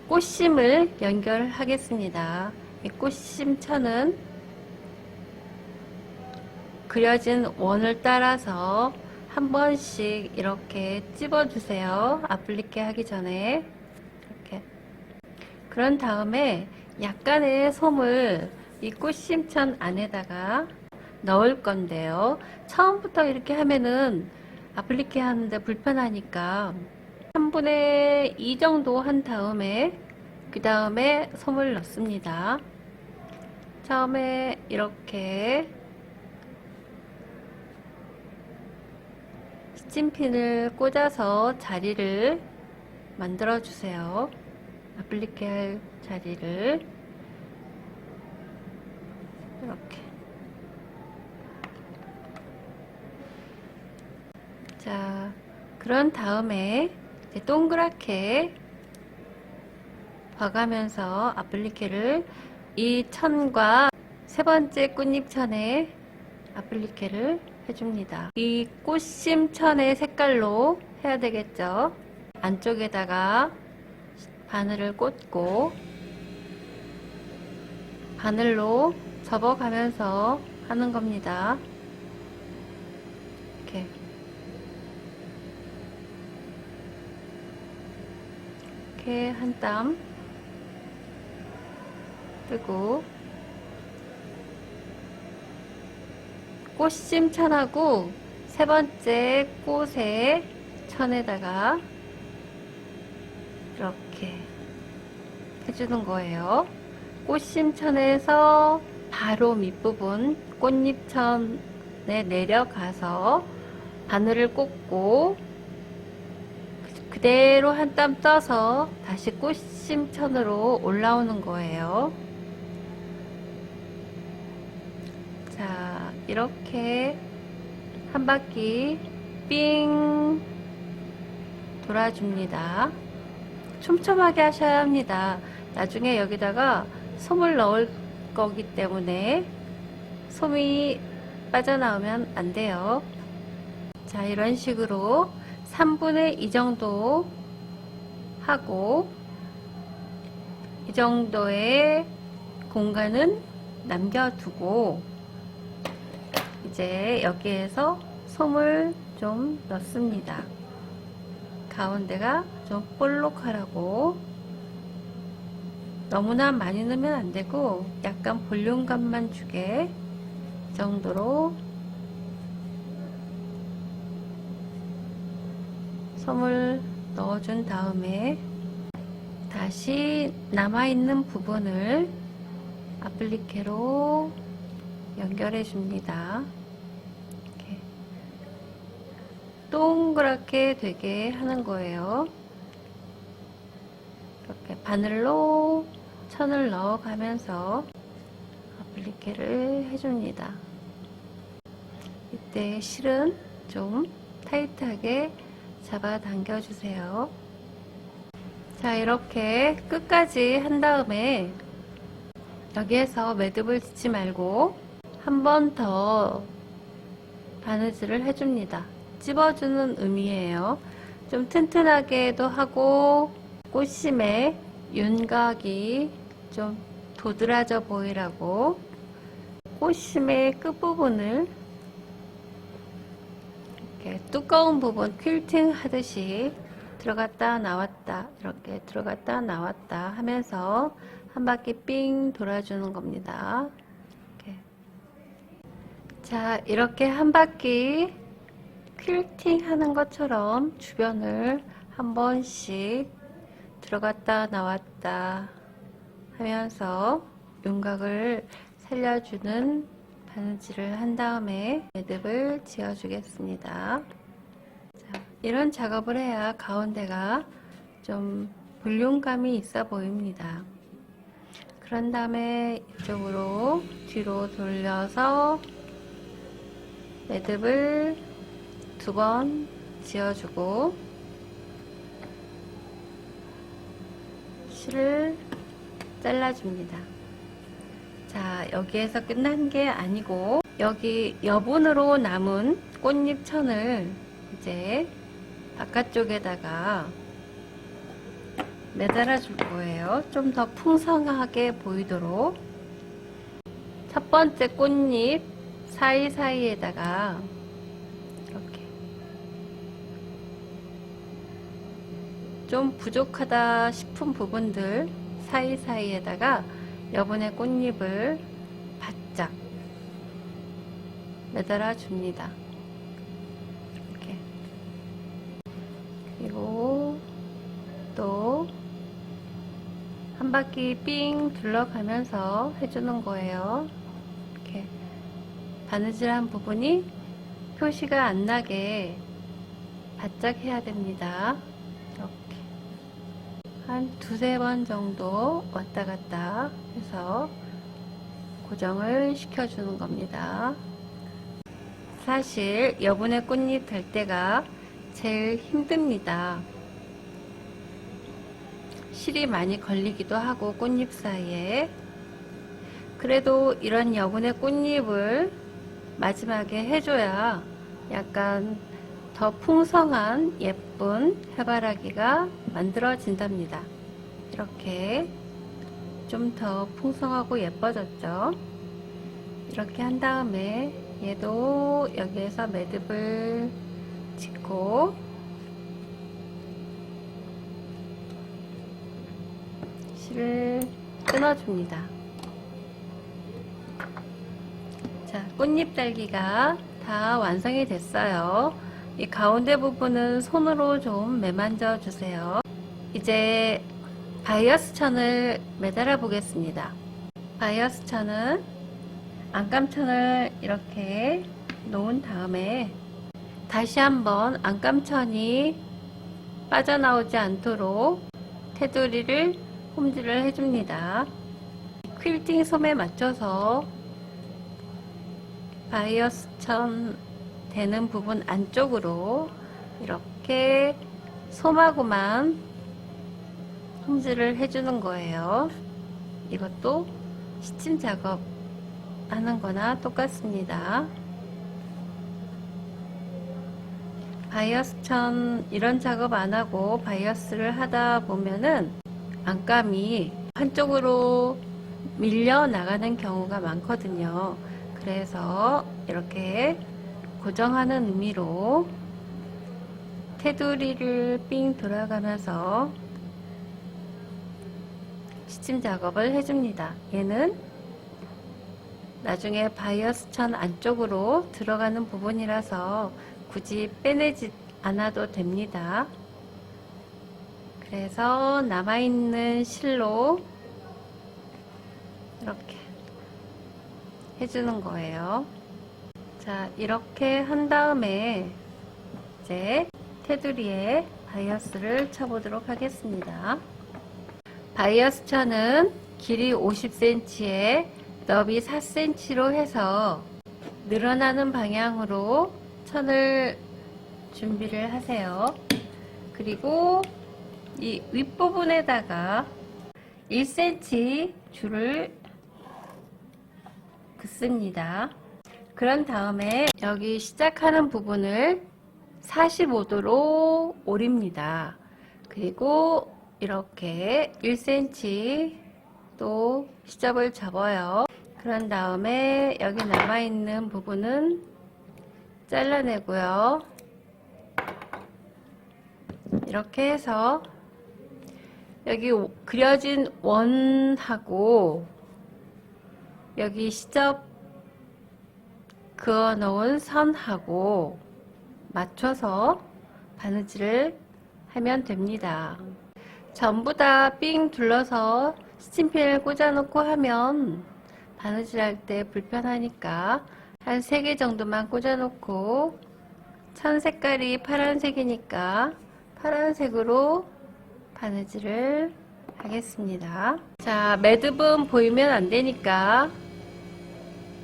꽃심을 연결하겠습니다. 이 꽃심 천은 그려진 원을 따라서 한 번씩 이렇게 찝어 주세요. 아플리케 하기 전에 이렇게. 그런 다음에 약간의 솜을 이 꽃심천 안에다가 넣을 건데요. 처음부터 이렇게 하면은 아플리케 하는데 불편하니까 3분의 2 정도 한 다음에 그 다음에 솜을 넣습니다. 처음에 이렇게 스팀핀을 꽂아서 자리를 만들어 주세요. 아플리케 할 자리를 이렇게. 자, 그런 다음에 이제 동그랗게 봐가면서 아플리케를 이 천과 세 번째 꽃잎천에 아플리케를 해줍니다. 이 꽃심천의 색깔로 해야 되겠죠. 안쪽에다가 바늘을 꽂고 바늘로 접어가면서 하는 겁니다. 이렇게 한 땀 뜨고 꽃심 천하고 세 번째 꽃의 천에다가 이렇게 해주는 거예요. 꽃심 천에서 바로 밑부분 꽃잎천에 내려가서 바늘을 꽂고 그대로 한 땀 떠서 다시 꽃심 천으로 올라오는 거예요. 자, 이렇게 한 바퀴 삥 돌아줍니다. 촘촘하게 하셔야 합니다. 나중에 여기다가 솜을 넣을 거기 때문에 솜이 빠져나오면 안 돼요. 자, 이런 식으로 3분의 2 정도 하고 이 정도의 공간은 남겨두고 이제 여기에서 솜을 좀 넣습니다. 가운데가 좀 볼록하라고. 너무나 많이 넣으면 안 되고 약간 볼륨감만 주게 정도로 솜을 넣어준 다음에 다시 남아있는 부분을 아플리케로 연결해 줍니다. 이렇게 동그랗게 되게 하는 거예요. 이렇게 바늘로 천을 넣어 가면서 아플리케를 해줍니다. 이때 실은 좀 타이트하게 잡아 당겨 주세요. 자, 이렇게 끝까지 한 다음에 여기에서 매듭을 짓지 말고 한 번 더 바느질을 해줍니다. 찝어주는 의미예요. 좀 튼튼하게도 하고 꽃심의 윤곽이 좀 도드라져 보이라고 꽃심의 끝부분을 이렇게 두꺼운 부분 퀼팅 하듯이 들어갔다 나왔다 이렇게 들어갔다 나왔다 하면서 한 바퀴 삥 돌아주는 겁니다. 이렇게. 자, 이렇게 한 바퀴 퀼팅 하는 것처럼 주변을 한 번씩 들어갔다 나왔다 하면서 윤곽을 살려주는 바느질을 한 다음에 매듭을 지어 주겠습니다. 자, 이런 작업을 해야 가운데가 좀 볼륨감이 있어 보입니다. 그런 다음에 이쪽으로 뒤로 돌려서 매듭을 2번 지어주고 실을 잘라줍니다. 자, 여기에서 끝난 게 아니고 여기 여분으로 남은 꽃잎천을 이제 바깥쪽에다가 매달아 줄 거예요. 좀 더 풍성하게 보이도록. 첫 번째 꽃잎 사이사이에다가 이렇게 좀 부족하다 싶은 부분들 사이사이에다가 여분의 꽃잎을 바짝 매달아 줍니다. 이렇게. 그리고 또 한 바퀴 삥 둘러가면서 해주는 거예요. 이렇게 바느질한 부분이 표시가 안 나게 바짝 해야 됩니다. 이렇게 한 두세 번 정도 왔다 갔다 해서 고정을 시켜주는 겁니다. 사실 여분의 꽃잎 될 때가 제일 힘듭니다. 실이 많이 걸리기도 하고 꽃잎 사이에. 그래도 이런 여분의 꽃잎을 마지막에 해줘야 약간 더 풍성한 예쁜 해바라기가 만들어진답니다. 이렇게 좀 더 풍성하고 예뻐졌죠. 이렇게 한 다음에 얘도 여기에서 매듭을 짓고 실을 끊어줍니다. 자, 꽃잎 달기가 다 완성이 됐어요. 이 가운데 부분은 손으로 좀 매만져 주세요. 이제 바이어스 천을 매달아 보겠습니다. 바이어스 천은 안감천을 이렇게 놓은 다음에 다시 한번 안감천이 빠져나오지 않도록 테두리를 홈질을 해줍니다. 퀼팅 솜에 맞춰서 바이어스 천 되는 부분 안쪽으로 이렇게 솜하고만 홈질을 해주는 거예요. 이것도 시침 작업 하는 거나 똑같습니다. 바이어스 천 이런 작업 안 하고 바이어스를 하다 보면은 안감이 한쪽으로 밀려 나가는 경우가 많거든요. 그래서 이렇게 고정하는 의미로 테두리를 삥 돌아가면서 시침 작업을 해줍니다. 얘는 나중에 바이어스 천 안쪽으로 들어가는 부분이라서 굳이 빼내지 않아도 됩니다. 그래서 남아있는 실로 이렇게 해주는 거예요. 자, 이렇게 한 다음에 이제 테두리에 바이어스를 쳐보도록 하겠습니다. 바이어스 천은 길이 50cm에 너비 4cm로 해서 늘어나는 방향으로 천을 준비를 하세요. 그리고 이 윗부분에다가 1cm 줄을 긋습니다. 그런 다음에 여기 시작하는 부분을 45도로 오립니다. 그리고 이렇게 1cm 또 시접을 접어요. 그런 다음에 여기 남아있는 부분은 잘라내고요. 이렇게 해서 여기 그려진 원하고 여기 시접 그어 놓은 선하고 맞춰서 바느질을 하면 됩니다. 전부 다 삥 둘러서 스팀핀을 꽂아 놓고 하면 바느질 할 때 불편하니까 한 3개 정도만 꽂아 놓고 천 색깔이 파란색이니까 파란색으로 바느질을 하겠습니다. 자, 매듭은 보이면 안 되니까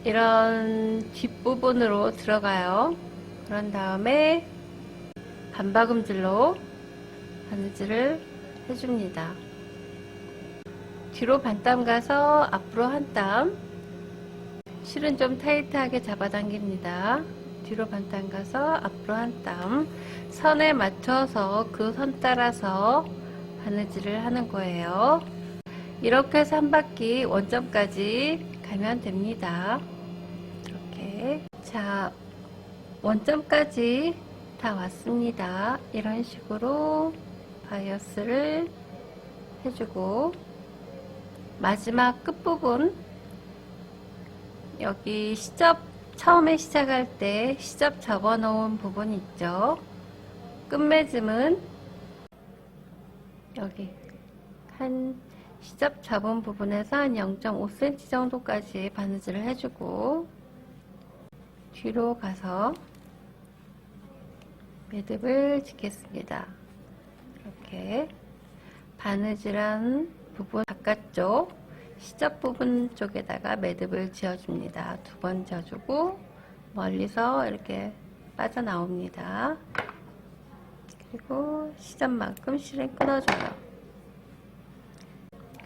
이런 뒷부분으로 들어가요. 그런 다음에 반박음질로 바느질을 해줍니다. 뒤로 반땀 가서 앞으로 한 땀. 실은 좀 타이트하게 잡아당깁니다. 뒤로 반땀 가서 앞으로 한 땀. 선에 맞춰서 그 선 따라서 바느질을 하는 거예요. 이렇게 해서 한 바퀴 원점까지 가면 됩니다. 이렇게. 자, 원점까지 다 왔습니다. 이런 식으로 바이어스를 해주고, 마지막 끝부분, 여기 시접, 처음에 시작할 때 시접 접어 놓은 부분 있죠. 끝맺음은 여기 한 시접 접은 부분에서 한 0.5cm 정도까지 바느질을 해주고, 뒤로 가서 매듭을 짓겠습니다. 이렇게 바느질한 부분 바깥쪽 시접 부분 쪽에다가 매듭을 지어줍니다. 2번 지어주고 멀리서 이렇게 빠져나옵니다. 그리고 시접만큼 실을 끊어줘요.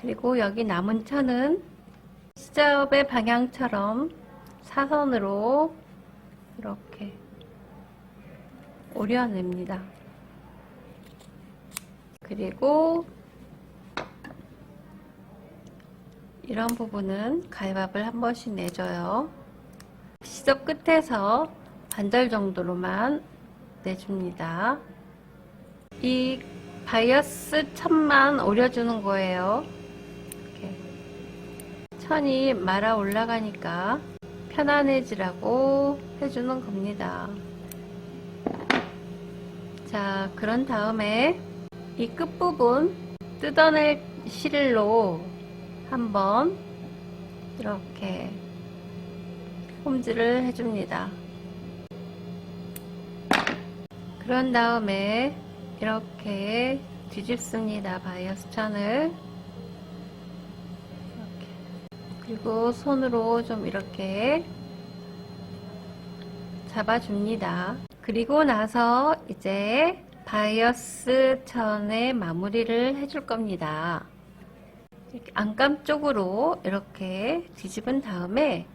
그리고 여기 남은 천은 시접의 방향처럼 사선으로 이렇게 오려냅니다. 그리고 이런 부분은 가위밥을 한 번씩 내줘요. 시접 끝에서 반절 정도로만 내줍니다. 이 바이어스 천만 오려주는 거예요. 이렇게 천이 말아 올라가니까 편안해지라고 해주는 겁니다. 자, 그런 다음에 이 끝부분 뜯어낼 실로 한번 이렇게 홈질을 해줍니다. 그런 다음에 이렇게 뒤집습니다. 바이어스 천을 이렇게. 그리고 손으로 좀 이렇게 잡아줍니다. 그리고 나서 이제 바이어스 천의 마무리를 해줄 겁니다. 이렇게 안감 쪽으로 이렇게 뒤집은 다음에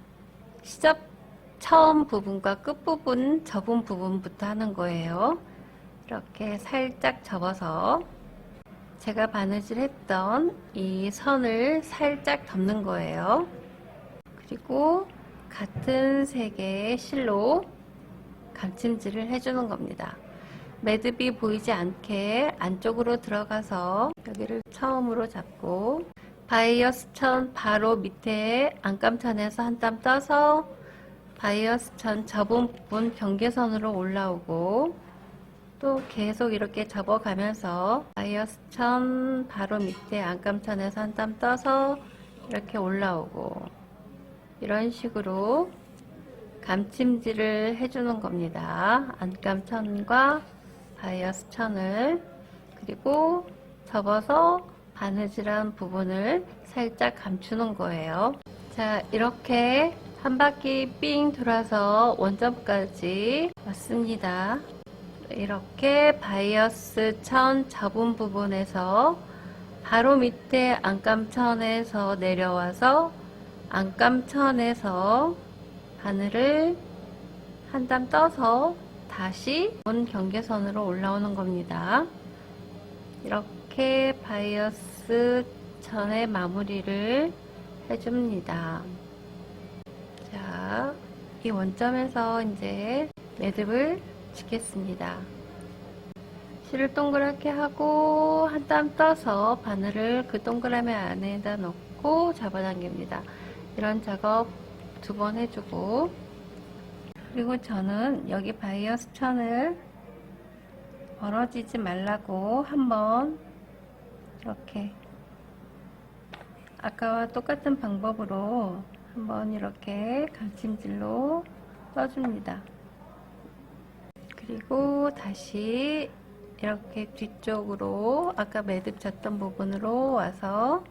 시접 처음 부분과 끝 부분 접은 부분부터 하는 거예요. 이렇게 살짝 접어서 제가 바느질 했던 이 선을 살짝 덮는 거예요. 그리고 같은 색의 실로 감침질을 해주는 겁니다. 매듭이 보이지 않게 안쪽으로 들어가서 여기를 처음으로 잡고, 바이어스 천 바로 밑에 안감천에서 한 땀 떠서 바이어스 천 접은 부분 경계선으로 올라오고, 또 계속 이렇게 접어가면서 바이어스 천 바로 밑에 안감천에서 한 땀 떠서 이렇게 올라오고, 이런 식으로 감침질을 해주는 겁니다. 안감천과 바이어스 천을. 그리고 접어서 바느질한 부분을 살짝 감추는 거예요. 자, 이렇게 한 바퀴 삥 돌아서 원점까지 왔습니다. 이렇게 바이어스 천 접은 부분에서 바로 밑에 안감천에서 내려와서 안감천에서 바늘을 한 땀 떠서 다시 원 경계선으로 올라오는 겁니다. 이렇게 바이어스 천의 마무리를 해줍니다. 자, 이 원점에서 이제 매듭을 짓겠습니다. 실을 동그랗게 하고 한 땀 떠서 바늘을 그 동그라미 안에다 넣고 잡아당깁니다. 이런 작업 2번 해주고, 그리고 저는 여기 바이어스 천을 벌어지지 말라고 한번 이렇게 아까와 똑같은 방법으로 한번 이렇게 감침질로 떠줍니다. 그리고 다시 이렇게 뒤쪽으로 아까 매듭 졌던 부분으로 와서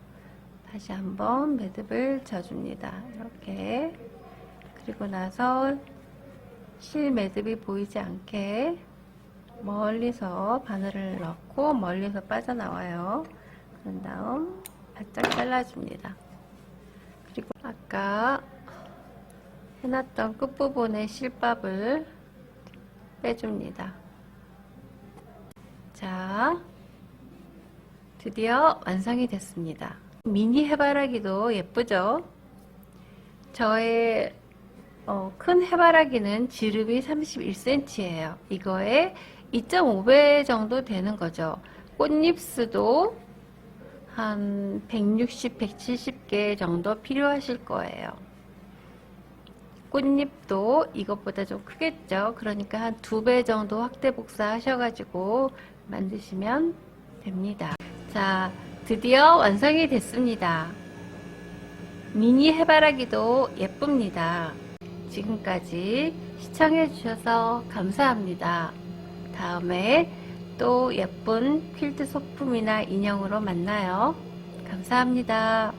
다시 한번 매듭을 져줍니다. 이렇게. 그리고 나서 실 매듭이 보이지 않게 멀리서 바늘을 넣고 멀리서 빠져나와요. 그런 다음 바짝 잘라줍니다. 그리고 아까 해놨던 끝부분의 실밥을 빼줍니다. 자, 드디어 완성이 됐습니다. 미니 해바라기도 예쁘죠? 저의 큰 해바라기는 지름이 31cm예요. 이거에 2.5배 정도 되는 거죠. 꽃잎수도 한 160, 170개 정도 필요하실 거예요. 꽃잎도 이것보다 좀 크겠죠. 그러니까 한 2배 정도 확대 복사 하셔가지고 만드시면 됩니다. 자, 드디어 완성이 됐습니다. 미니 해바라기도 예쁩니다. 지금까지 시청해 주셔서 감사합니다. 다음에 또 예쁜 퀼트 소품이나 인형으로 만나요. 감사합니다.